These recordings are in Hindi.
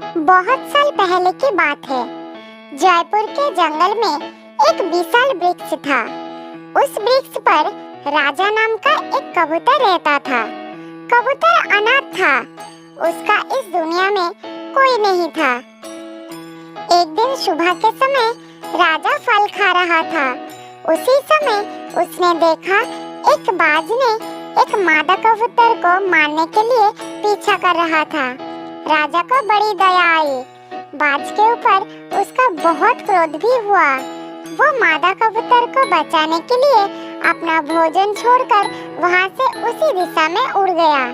बहुत साल पहले की बात है। जयपुर के जंगल में एक विशाल वृक्ष था। उस वृक्ष पर राजा नाम का एक कबूतर रहता था। कबूतर अनाथ था। उसका इस दुनिया में कोई नहीं था। एक दिन सुबह के समय राजा फल खा रहा था। उसी समय उसने देखा एक बाज ने एक मादा कबूतर को मारने के लिए पीछा कर रहा था। राजा को बड़ी दया आई। बाज के ऊपर उसका बहुत क्रोध भी हुआ। वो मादा कबूतर को बचाने के लिए अपना भोजन छोड़कर वहां से उसी दिशा में उड़ गया।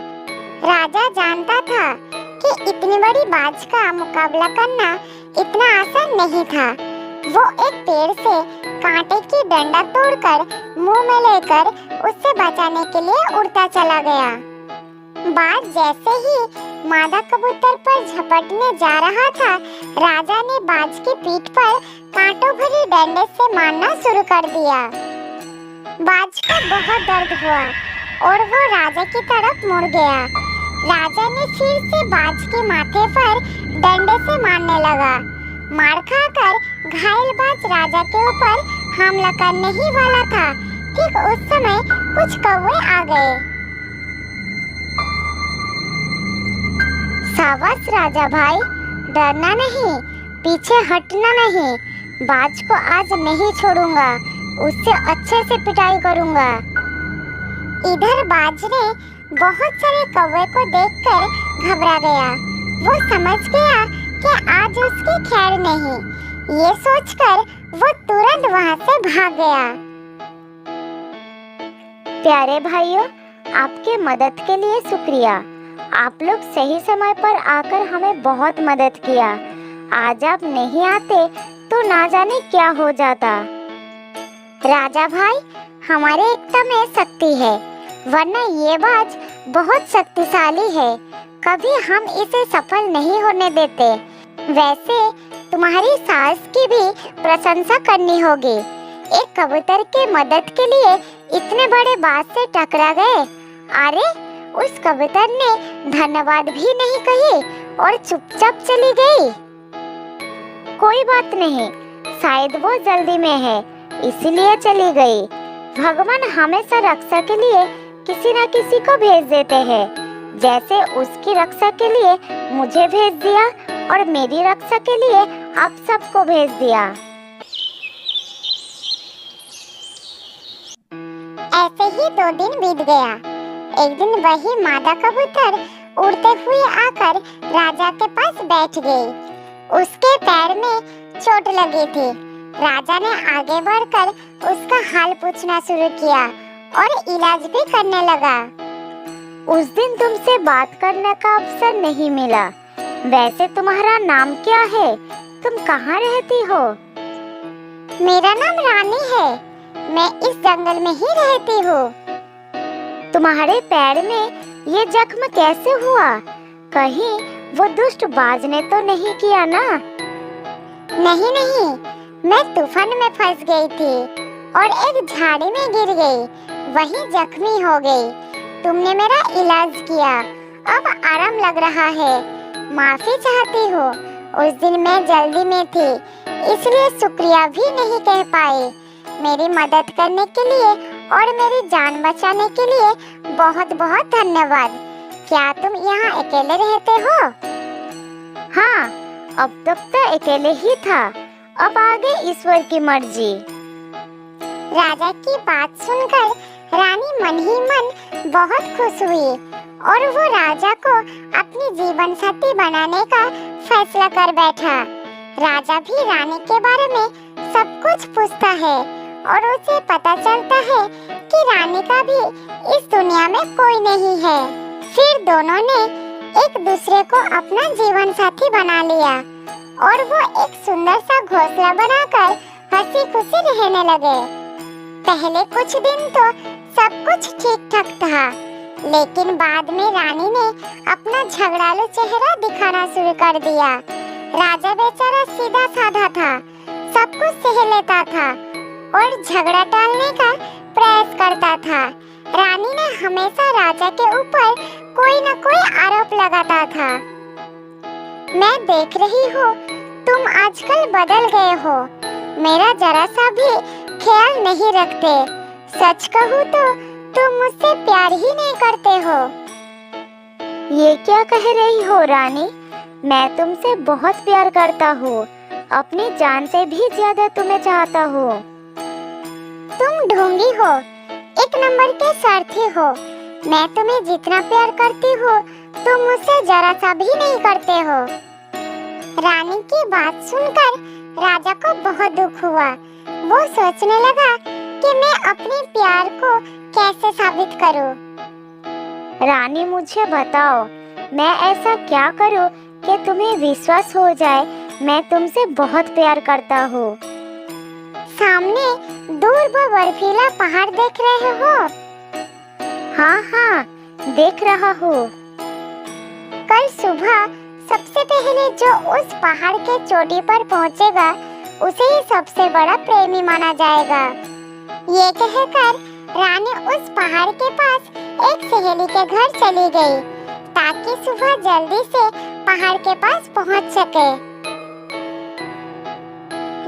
राजा जानता था कि इतनी बड़ी बाज का मुकाबला करना इतना आसान नहीं था। वो एक पेड़ से कांटे की डंडा तोड़कर मुंह में लेकर उससे बचाने के लिए उड़ता चला गया। बाज जैसे ही मादा कबूतर पर झपटने जा रहा था, राजा ने बाज की पीठ पर कांटों भरी डंडे से मारना शुरू कर दिया। बाज को बहुत दर्द हुआ और वो राजा की तरफ मुड़ गया। राजा ने फिर से बाज के माथे पर डंडे से मारने लगा। मार खाकर घायल बाज राजा के ऊपर हमला करने ही वाला था। ठीक उस समय कुछ कौवे आ गए। शाबाश राजा भाई, डरना नहीं, पीछे हटना नहीं। बाज को आज नहीं छोड़ूंगा, उससे अच्छे से पिटाई करूंगा। इधर बाज ने बहुत सारे कौवे को देखकर घबरा गया। वो समझ गया कि आज उसकी खैर नहीं। ये सोचकर वो तुरंत वहां से भाग गया। प्यारे भाइयों, आपके मदद के लिए शुक्रिया। आप लोग सही समय पर आकर हमें बहुत मदद किया। आज आप नहीं आते तो ना जाने क्या हो जाता। राजा भाई, हमारे एकता में शक्ति है, वरना ये बाज बहुत शक्तिशाली है। कभी हम इसे सफल नहीं होने देते। वैसे तुम्हारी साहस की भी प्रशंसा करनी होगी। एक कबूतर के मदद के लिए इतने बड़े बाज से टकरा गए। अरे, उस कबूतर ने धन्यवाद भी नहीं कही और चुपचाप चली गई। कोई बात नहीं, शायद वो जल्दी में है इसलिए चली गई। भगवान हमेशा रक्षा के लिए किसी न किसी को भेज देते हैं। जैसे उसकी रक्षा के लिए मुझे भेज दिया और मेरी रक्षा के लिए आप सबको भेज दिया। ऐसे ही 2 दिन बीत गया। एक दिन वही मादा कबूतर उड़ते हुए आकर राजा के पास बैठ गई। उसके पैर में चोट लगी थी। राजा ने आगे बढ़कर उसका हाल पूछना शुरू किया और इलाज भी करने लगा। उस दिन तुमसे बात करने का अवसर नहीं मिला। वैसे तुम्हारा नाम क्या है? तुम कहाँ रहती हो? मेरा नाम रानी है। मैं इस जंगल में ही रहती हूँ। तुम्हारे पैर में ये जख्म कैसे हुआ? कहीं वो दुष्ट बाज ने तो नहीं किया ना? नहीं नहीं, मैं तूफान में फंस गई थी और एक झाड़ी में गिर गई, वहीं जख्मी हो गई। तुमने मेरा इलाज किया, अब आराम लग रहा है। माफी चाहती हूँ, उस दिन मैं जल्दी में थी इसलिए शुक्रिया भी नहीं कह पाई। मेरी मदद करने के लिए और मेरी जान बचाने के लिए बहुत बहुत धन्यवाद। क्या तुम यहाँ अकेले रहते हो? हाँ, अब तक तो अकेले ही था, अब आगे ईश्वर की मर्जी। राजा की बात सुनकर रानी मन ही मन बहुत खुश हुई और वो राजा को अपनी जीवन साथी बनाने का फैसला कर बैठा। राजा भी रानी के बारे में सब कुछ पूछता है और उसे पता चलता है कि रानी का भी इस दुनिया में कोई नहीं है। फिर दोनों ने एक दूसरे को अपना जीवन साथी बना लिया और वो एक सुंदर सा घोंसला बनाकर हंसी खुशी रहने लगे। पहले कुछ दिन तो सब कुछ ठीक ठाक था, लेकिन बाद में रानी ने अपना झगड़ालू चेहरा दिखाना शुरू कर दिया। राजा बेचारा सीधा साधा था, सब कुछ सह लेता था और झगड़ा टालने का प्रयास करता था। रानी ने हमेशा राजा के ऊपर कोई न कोई आरोप लगाता था। मैं देख रही हूँ तुम आजकल बदल गए हो, मेरा जरा सा भी ख्याल नहीं रखते। सच कहूँ तो तुम मुझसे प्यार ही नहीं करते हो। ये क्या कह रही हो रानी? मैं तुमसे बहुत प्यार करता हूँ, अपनी जान से भी ज्यादा तुम्हें चाहता हूँ। तुम ढोंगी हो, एक नंबर के स्वार्थी हो। मैं तुम्हें जितना प्यार करती हूँ तुम मुझसे जरा सा भी नहीं करते हो। रानी की बात सुनकर राजा को बहुत दुख हुआ। वो सोचने लगा कि मैं अपने प्यार को कैसे साबित करूं। रानी मुझे बताओ, मैं ऐसा क्या करूं कि तुम्हें विश्वास हो जाए मैं तुमसे बहुत प्यार करता हूँ। सामने दूर वो बर्फीला पहाड़ देख रहे हो? हाँ हाँ, देख रहा हूँ। कल सुबह सबसे पहले जो उस पहाड़ के चोटी पर पहुंचेगा उसे ही सबसे बड़ा प्रेमी माना जाएगा। ये कहकर रानी उस पहाड़ के पास एक सहेली के घर चली गई ताकि सुबह जल्दी से पहाड़ के पास पहुंच सके।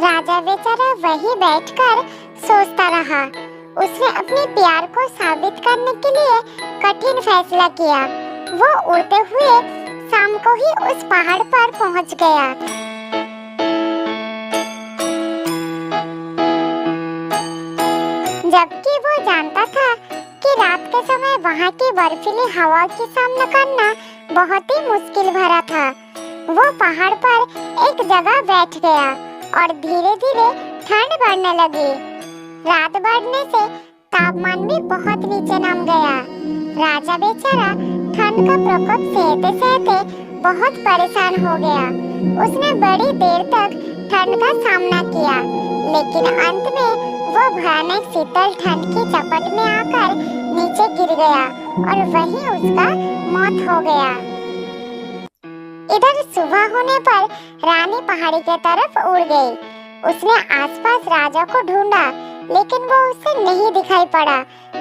राजा बेचारा वहीं बैठकर सोचता रहा। उसने अपने प्यार को साबित करने के लिए कठिन फैसला किया। वो उड़ते हुए शाम को ही उस पहाड़ पर पहुंच गया। जबकि वो जानता था कि रात के समय वहाँ की बर्फीली हवा की सामना करना बहुत ही मुश्किल भरा था। वो पहाड़ पर एक जगह बैठ गया और धीरे धीरे ठंड बढ़ने लगी। रात बढ़ने से तापमान भी बहुत नीचे नाम गया। राजा बेचारा ठंड का प्रकोप सहते सहते बहुत परेशान हो गया। उसने बड़ी देर तक ठंड का सामना किया, लेकिन अंत में वो भयानक शीतल ठंड की चपेट में आकर नीचे गिर गया और वहीं उसका मौत हो गया। इधर सुबह होने पर रानी पहाड़ी के तरफ उड़ गई। उसने आसपास राजा को ढूंढा, लेकिन वो उसे नहीं दिखाई पड़ा।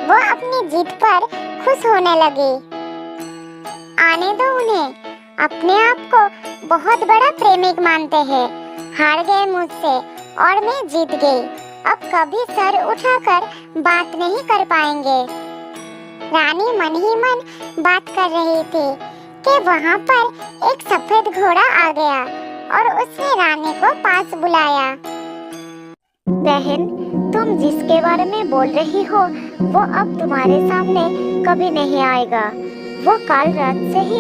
वो अपनी जीत पर खुश होने लगी। आने दो उन्हें, अपने आप को बहुत बड़ा प्रेमिक मानते हैं। हार गए मुझसे और मैं जीत गई। अब कभी सर उठाकर बात नहीं कर पाएंगे। रानी मन ही मन बात कर रही थी कि वहाँ पर एक सफेद घोड़ा आ गया और उसने रानी को पास बुलाया। बहन, तुम जिसके बारे में बोल रही हो वो अब तुम्हारे सामने कभी नहीं आएगा। वो कल रात से ही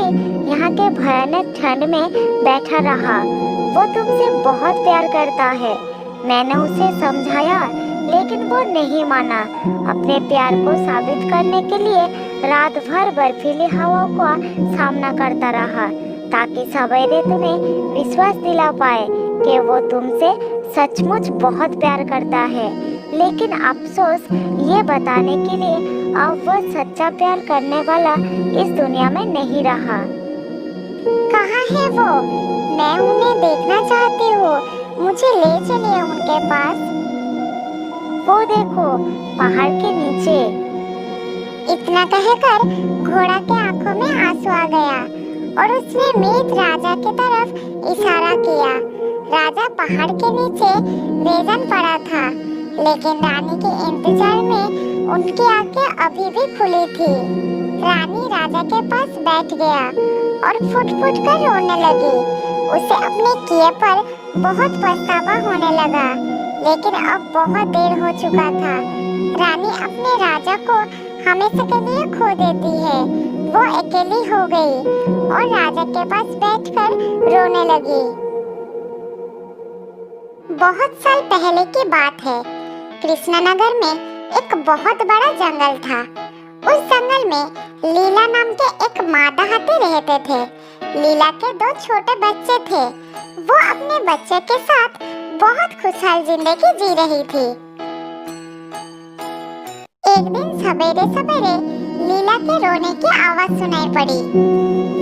यहाँ के भयानक ठंड में बैठा रहा। वो तुमसे बहुत प्यार करता है। मैंने उसे समझाया, लेकिन वो नहीं माना। अपने प्यार को साबित करने के लिए रात भर बर्फीली हवाओं का सामना करता रहा ताकि सवेरे तुम्हें विश्वास दिला पाए कि वो तुमसे सचमुच बहुत प्यार करता है। लेकिन अफसोस ये बताने के लिए अब वो सच्चा प्यार करने वाला इस दुनिया में नहीं रहा। कहाँ है वो? मैं उन्हें देखना चाहती हूँ। मुझे ले चलिए उनके पास। वो देखो, पहाड़ के नीचे। इतना कहकर घोड़ा के आंखों में आंसू आ गया और उसने मीत राजा की तरफ इशारा किया। राजा पहाड़ के नीचे बेजान पड़ा था, लेकिन रानी के इंतजार में उनकी आंखें अभी भी खुली थी। रानी राजा के पास बैठ गया और फुट-फुट कर रोने लगी। उसे अपने किए पर बहुत पछतावा होने लगा, लेकिन अब बहुत देर हो चुका था। रानी अपने राजा को हमेशा के लिए खो देती है। वो अकेली हो गई और राजा के पास बैठकर रोने लगी। बहुत साल पहले की बात है। कृष्णनगर में एक बहुत बड़ा जंगल था। उस जंगल में लीला नाम के एक मादा हाथी रहते थे। लीला के 2 छोटे बच्चे थे। वो अपने बच्चे के साथ बहुत खुशहाल जिंदगी जी रही थी। एक दिन सवेरे सवेरे लीला के रोने की आवाज सुनाई पड़ी।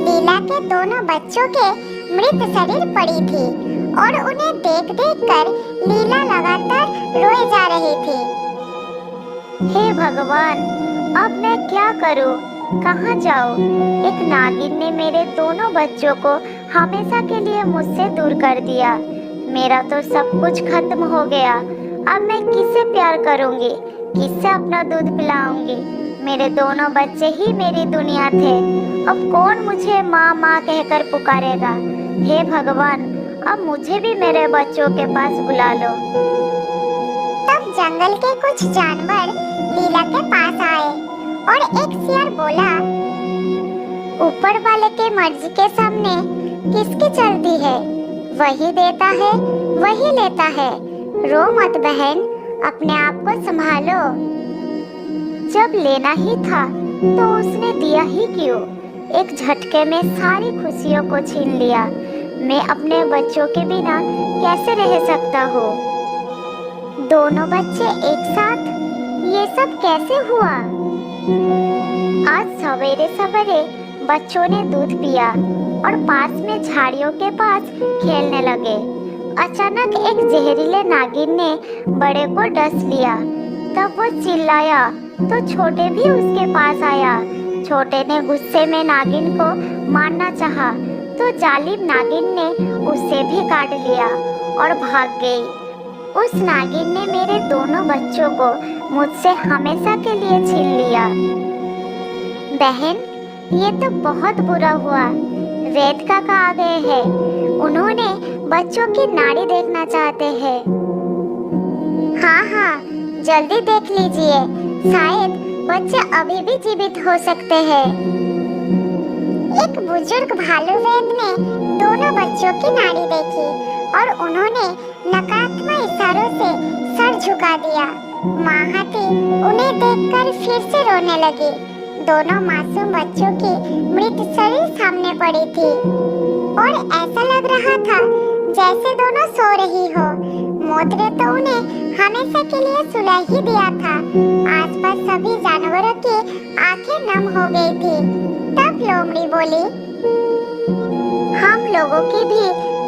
लीला के दोनों बच्चों के मृत शरीर पड़ी थी और उन्हें देख देख कर लीला लगातार रोए जा रही थी। हे भगवान, अब मैं क्या करूं? कहाँ जाऊं? एक नागिन ने मेरे दोनों बच्चों को हमेशा के लिए मुझसे दूर कर दिया। मेरा तो सब कुछ खत्म हो गया। अब मैं किससे प्यार करूंगी, किससे अपना दूध पिलाऊंगी? मेरे दोनों बच्चे ही मेरी दुनिया थे। अब कौन मुझे माँ माँ कहकर पुकारेगा? हे भगवान, अब मुझे भी मेरे बच्चों के पास बुला लो। तब जंगल के कुछ जानवर लीला के पास आए और एक शेर बोला, ऊपर वाले के मर्जी के सामने किसकी चलती है? वही देता है, वही लेता है। रो मत बहन, अपने आप को संभालो। जब लेना ही था तो उसने दिया ही क्यों? एक झटके में सारी खुशियों को छीन लिया। मैं अपने बच्चों के बिना कैसे रह सकता हूँ? दोनों बच्चे एक साथ, ये सब कैसे हुआ? आज सवेरे सवेरे बच्चों ने दूध पिया और पास में झाड़ियों के पास खेलने लगे। अचानक एक जहरीले नागिन ने बड़े को डस लिया। तब वो चिल्लाया तो छोटे भी उसके पास आया। छोटे ने गुस्से में नागिन को मारना चाहा तो जालिम नागिन ने उसे भी काट लिया और भाग गई। उस नागिन ने मेरे दोनों बच्चों को मुझसे हमेशा के लिए छीन लिया। बहन, ये तो बहुत बुरा हुआ। वेद काका आ गए हैं। उन्होंने बच्चों की नाड़ी देखना चाहते हैं। हाँ हाँ, जल्दी देख लीजिए, शायद बच्चे अभी भी जीवित हो सकते हैं। एक बुजुर्ग भालू वेद ने दोनों बच्चों की नाड़ी देखी और उन्होंने नकारात्मक इशारों से सर झुका दिया। माँ हाथी उन्हें देखकर फिर से रोने लगी। दोनों मासूम बच्चों की मृत शरीर सामने पड़ी थी और ऐसा लग रहा था जैसे दोनों सो रही हो। मौत ने तो उन्हें हमेशा के लिए सुला ही दिया था। आसपास सभी जानवरों की आंखें नम हो गई थी। तब लोमड़ी बोली, हम लोगों की भी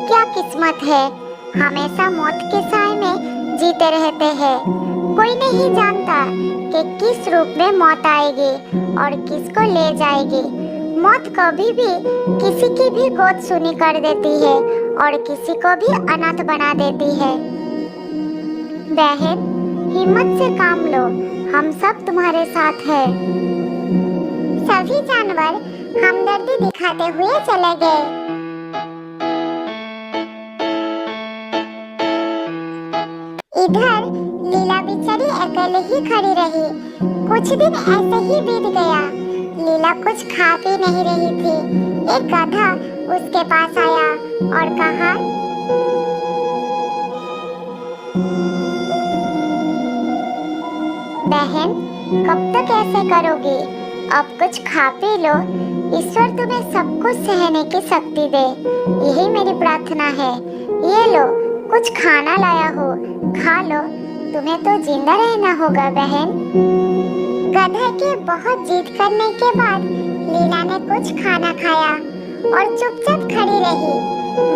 क्या किस्मत है, हमेशा मौत के साए में जीते रहते हैं। कोई नहीं जानता कि किस रूप में मौत आएगी और किसको ले जाएगी। मौत कभी भी किसी की भी गोद सुनी कर देती है और किसी को भी अनाथ बना देती है। बहन, हिम्मत से काम लो, हम सब तुम्हारे साथ हैं। सभी जानवर हमदर्दी दिखाते हुए चले गए। इधर लीला बेचारी अकेले ही खड़ी रही। कुछ दिन ऐसे ही बीत गया। लीला कुछ खा पी नहीं रही थी। एक गधा उसके पास आया और कहा, बहन, कब तक ऐसे करोगी? अब कुछ खा पी लो। ईश्वर तुम्हें सब कुछ सहने की शक्ति दे, यही मेरी प्रार्थना है। ये लो, कुछ खाना लाया हो, खा लो। तुम्हें तो जिंदा रहना होगा बहन। गधा की बहुत जिद करने के बाद लीला ने कुछ खाना खाया और चुपचाप खड़ी रही।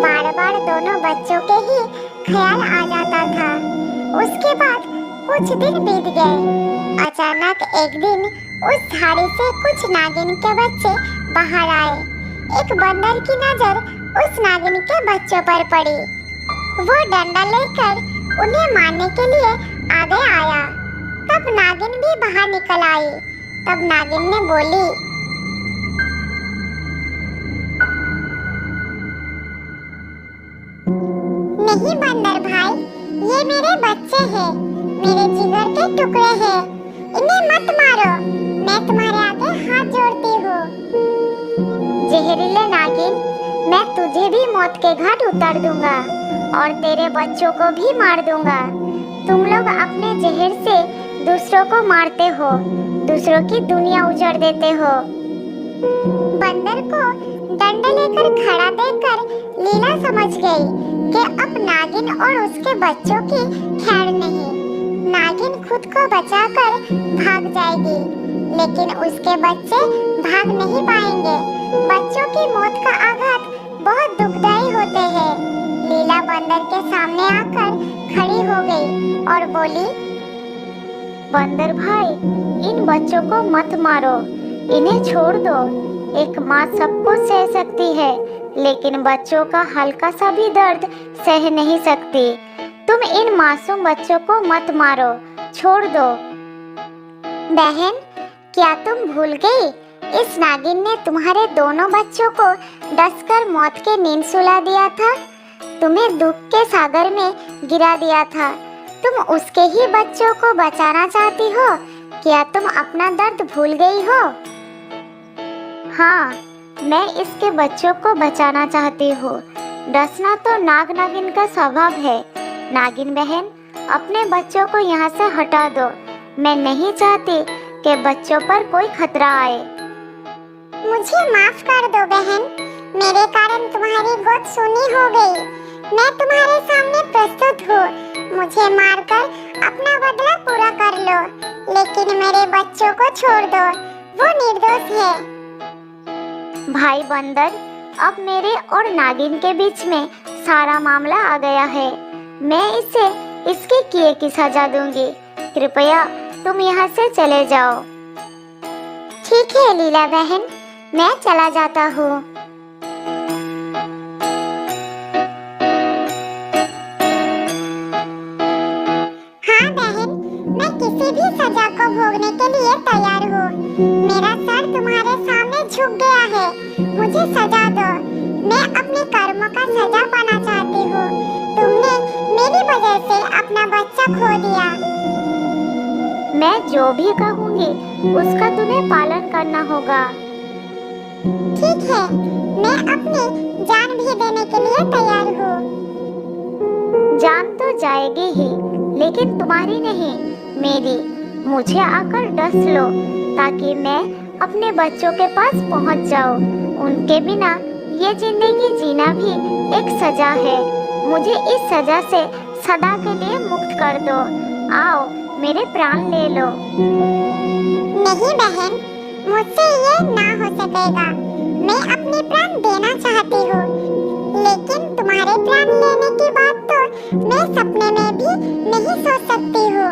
बार बार दोनों बच्चों के ही ख्याल आ जाता था। उसके बाद कुछ दिन बीत गए। अचानक एक दिन उस झाड़ी से कुछ नागिन के बच्चे बाहर आए। एक बंदर की नजर उस नागिन के बच्चों पर पड़ी। वो डंडा लेकर उन्हें मारने के लिए आगे आया। तब नागिन भी बाहर निकल आई। तब नागिन ने बोली, नहीं बंदर भाई, ये मेरे बच्चे हैं, मेरे जिगर के टुकड़े हैं, इन्हें मत मारो, मैं तुम्हारे आगे हाथ जोड़ती हूँ। जहरीले नागिन, मैं तुझे भी मौत के घाट उतार दूंगा और तेरे बच्चों को भी मार दूंगा। तुम लोग अपने जहर से दूसरों को मारते हो, दूसरों की दुनिया उजाड़ देते हो। बंदर को डंडा लेकर खड़ा देखकर लीला समझ गई कि अब नागिन और उसके बच्चों की खैर नहीं। नागिन खुद को बचाकर भाग जाएगी, लेकिन उसके बच्चे भाग नहीं पाएंगे। बच्चों की मौत का आघात बहुत दुखदाई होते हैं। लीला बंदर के सामने आकर खड़ी हो गई और बोली, बंदर भाई, इन बच्चों को मत मारो, इन्हें छोड़ दो। एक माँ सबको सह सकती है, लेकिन बच्चों का हल्का सा भी दर्द सह नहीं सकती। तुम इन मासूम बच्चों को मत मारो, छोड़ दो। बहन, क्या तुम भूल गई? इस नागिन ने तुम्हारे दोनों बच्चों को डसकर मौत के नींद सुला दिया था, तुम्हें दुख के सागर में गिरा दिया था। तुम उसके ही बच्चों को बचाना चाहती हो। क्या तुम अपना दर्द भूल गई हो? हाँ, मैं इसके बच्चों को बचाना चाहती हूँ। डसना तो नाग नागिन का स्वभाव है। नागिन बहन, अपने बच्चों को यहाँ से हटा दो। मैं नहीं चाहती कि बच्चों पर कोई खतरा आए। मुझे माफ कर दो बहन, मेरे कारण तुम्हारी गोद सूनी हो गई। मैं तुम्हारे सामने प्रस्तुत हूँ। मुझे मारकर अपना बदला पूरा कर लो, लेकिन मेरे बच्चों को छोड़ दो, वो निर्दोष है। भाई बंदर, अब मेरे और नागिन के बीच में सारा मामला आ गया है। मैं इसे इसके किए की सजा दूंगी। कृपया तुम यहाँ से चले जाओ। ठीक है लीला बहन, मैं चला जाता हूँ। हाँ बहन, मैं किसी भी सजा को भोगने के लिए तैयार हूँ। मेरा सर तुम्हारे सामने झुक गया है। मुझे सजा दो। मैं अपने कर्मों का सजा पाना चाहती हूँ। तुमने मेरी वजह से अपना बच्चा खो दिया। मैं जो भी कहूँगी उसका तुम्हें पालन करना होगा। ठीक है, मैं अपनी जान भी देने के लिए तैयार हूँ। जान तो जाएगी ही, लेकिन तुम्हारी नहीं, मेरी। मुझे आकर डस लो ताकि मैं अपने बच्चों के पास पहुंच जाऊं। उनके बिना ये जिंदगी जीना भी एक सजा है। मुझे इस सजा से सदा के लिए मुक्त कर दो। आओ, मेरे प्राण ले लो। नहीं बहन, मुझसे ये ना हो सकेगा। मैं अपने प्राण देना चाहती हूँ, लेकिन तुम्हारे प्राण लेने की बात तो मैं सपने में भी नहीं सोच सकती हूँ।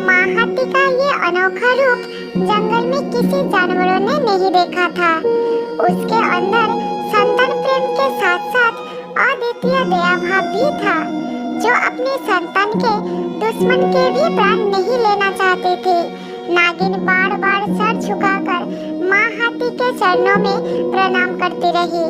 माँ हाथी का ये अनोखा रूप जंगल में किसी जानवरों ने नहीं देखा था। उसके अंदर संतान प्रेम के साथ साथ अद्वितीय दया भाव भी था, जो अपने संतान के दुश्मन के भी प्राण नहीं लेना चाहती थी। नागिन बार बार सर झुकाकर माँ हाथी के चरणों में प्रणाम करती रही।